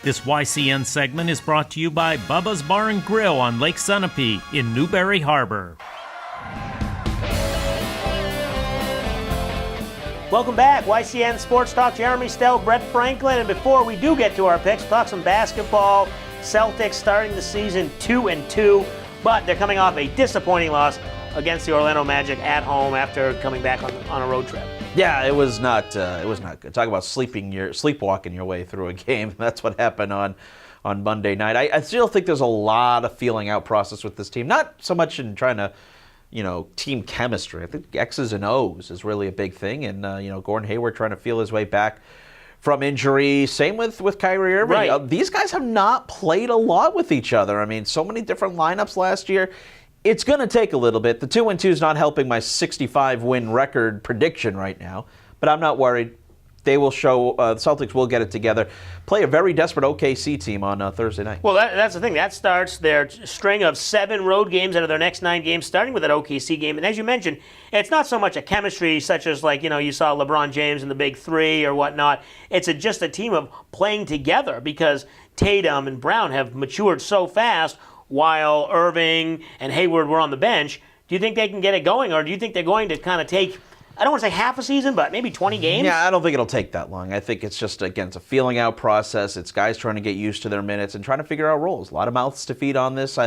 This YCN segment is brought to you by Bubba's Bar and Grill on Lake Sunapee in Newberry Harbor. Welcome back, YCN Sports Talk. Jeremy Stell, Brett Franklin, and before we do get to our picks, we'll talk some basketball. Celtics starting the season 2-2, but they're coming off a disappointing loss against the Orlando Magic at home after coming back on a road trip. Yeah, it was not good. Talk about sleepwalking your way through a game. That's what happened on Monday night. I still think there's a lot of feeling out process with this team. Not so much in trying to, team chemistry. I think X's and O's is really a big thing, and Gordon Hayward trying to feel his way back from injury. Same with Kyrie Irving. Right. These guys have not played a lot with each other. I mean, so many different lineups last year. It's going to take a little bit. The 2-2 is not helping my 65-win record prediction right now, but I'm not worried. They will show, the Celtics will get it together. Play a very desperate OKC team on Thursday night. Well, that's the thing. That starts their string of 7 road games out of their next 9 games, starting with that OKC game. And as you mentioned, it's not so much a chemistry such as you saw LeBron James in the Big Three or whatnot. It's just a team of playing together because Tatum and Brown have matured so fast while Irving and Hayward were on the bench. Do you think they can get it going, or do you think they're going to kind of take, I don't want to say half a season, but maybe 20 games? Yeah, I don't think it'll take that long. I think it's just, again, it's a feeling out process. It's guys trying to get used to their minutes and trying to figure out roles. A lot of mouths to feed on this.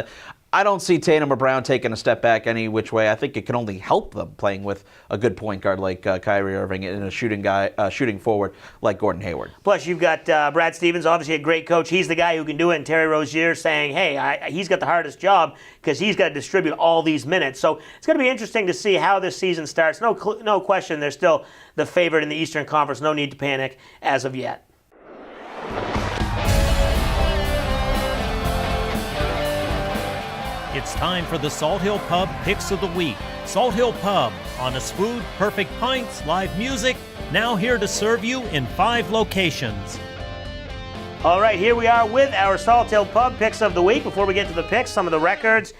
I don't see Tatum or Brown taking a step back any which way. I think it can only help them playing with a good point guard like Kyrie Irving and a shooting forward like Gordon Hayward. Plus, you've got Brad Stevens, obviously a great coach. He's the guy who can do it. And Terry Rozier saying, hey, he's got the hardest job because he's got to distribute all these minutes. So it's going to be interesting to see how this season starts. No question, they're still the favorite in the Eastern Conference. No need to panic as of yet. It's time for the Salt Hill Pub Picks of the Week. Salt Hill Pub, honest food, perfect pints, live music, now here to serve you in 5 locations. All right, here we are with our Salt Hill Pub Picks of the Week. Before we get to the picks, some of the records.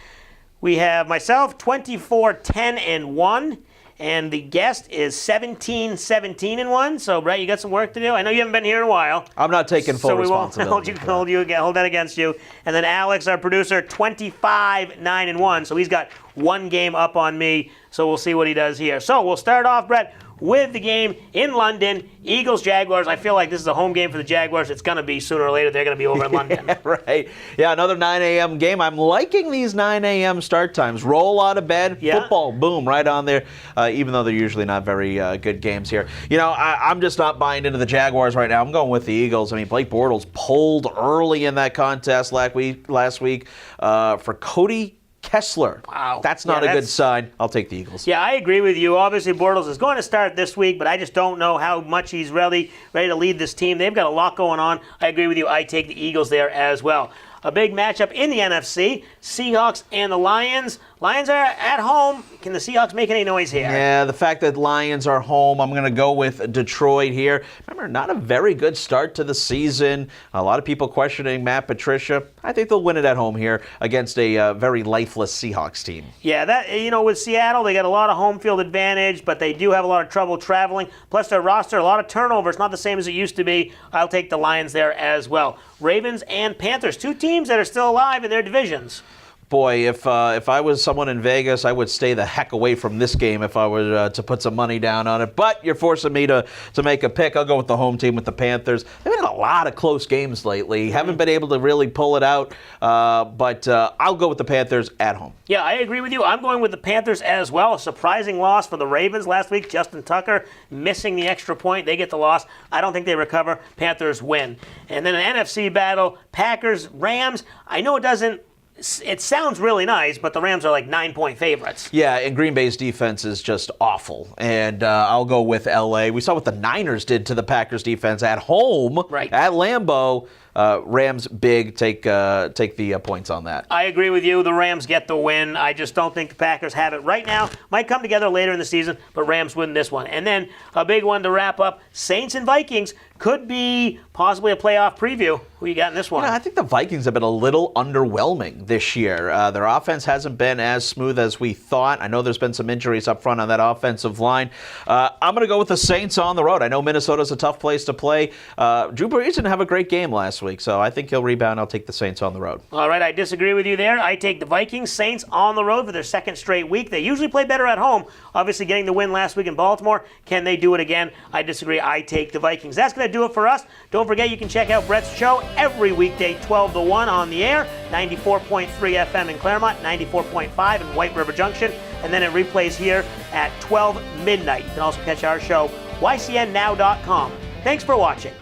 We have myself, 24-10-1. And the guest is 17-17-1. So, Brett, you got some work to do. I know you haven't been here in a while. I'm not taking full responsibility. So we won't hold that against you. And then Alex, our producer, 25-9-1. So he's got 1 game up on me. So we'll see what he does here. So we'll start off, Brett, with the game in London, Eagles-Jaguars. I feel like this is a home game for the Jaguars. It's going to be sooner or later. They're going to be over in London. Right. Yeah, another 9 a.m. game. I'm liking these 9 a.m. start times. Roll out of bed, football, boom, right on there, even though they're usually not very good games here. I'm just not buying into the Jaguars right now. I'm going with the Eagles. I mean, Blake Bortles pulled early in that contest last week for Cody Kessler. Wow. That's not a good sign. I'll take the Eagles. Yeah, I agree with you. Obviously, Bortles is going to start this week, but I just don't know how much he's ready to lead this team. They've got a lot going on. I agree with you. I take the Eagles there as well. A big matchup in the NFC, Seahawks and the Lions. Lions are at home. Can the Seahawks make any noise here? Yeah, the fact that Lions are home, I'm going to go with Detroit here. Remember, not a very good start to the season. A lot of people questioning Matt Patricia. I think they'll win it at home here against a very lifeless Seahawks team. Yeah, with Seattle, they got a lot of home field advantage, but they do have a lot of trouble traveling. Plus, their roster, a lot of turnovers, not the same as it used to be. I'll take the Lions there as well. Ravens and Panthers, 2 teams that are still alive in their divisions. Boy, if I was someone in Vegas, I would stay the heck away from this game if I were to put some money down on it. But you're forcing me to make a pick. I'll go with the home team with the Panthers. They've had a lot of close games lately. Haven't been able to really pull it out. But I'll go with the Panthers at home. Yeah, I agree with you. I'm going with the Panthers as well. A surprising loss for the Ravens last week. Justin Tucker missing the extra point. They get the loss. I don't think they recover. Panthers win. And then an NFC battle, Packers, Rams. I know it sounds really nice, but the Rams are like 9-point favorites. Yeah, and Green Bay's defense is just awful. And I'll go with L.A. We saw what the Niners did to the Packers defense at home, at Lambeau. Rams big, take the points on that. I agree with you. The Rams get the win. I just don't think the Packers have it right now. Might come together later in the season, but Rams win this one. And then a big one to wrap up, Saints and Vikings. Could be possibly a playoff preview. Who you got in this one? I think the Vikings have been a little underwhelming this year. Their offense hasn't been as smooth as we thought. I know there's been some injuries up front on that offensive line. I'm going to go with the Saints on the road. I know Minnesota's a tough place to play. Drew Brees didn't have a great game last week. week. So I think he'll rebound. I'll take the Saints on the road. All right, I disagree with you there. I take the Vikings. Saints on the road for their second straight week. They usually play better at home. Obviously getting the win last week in Baltimore. Can they do it again? I disagree. I take the Vikings. That's going to do it for us. Don't forget you can check out Brett's show every weekday 12 to 1 on the air. 94.3 FM in Claremont, 94.5 in White River Junction. And then it replays here at 12 midnight. You can also catch our show, YCNnow.com. Thanks for watching.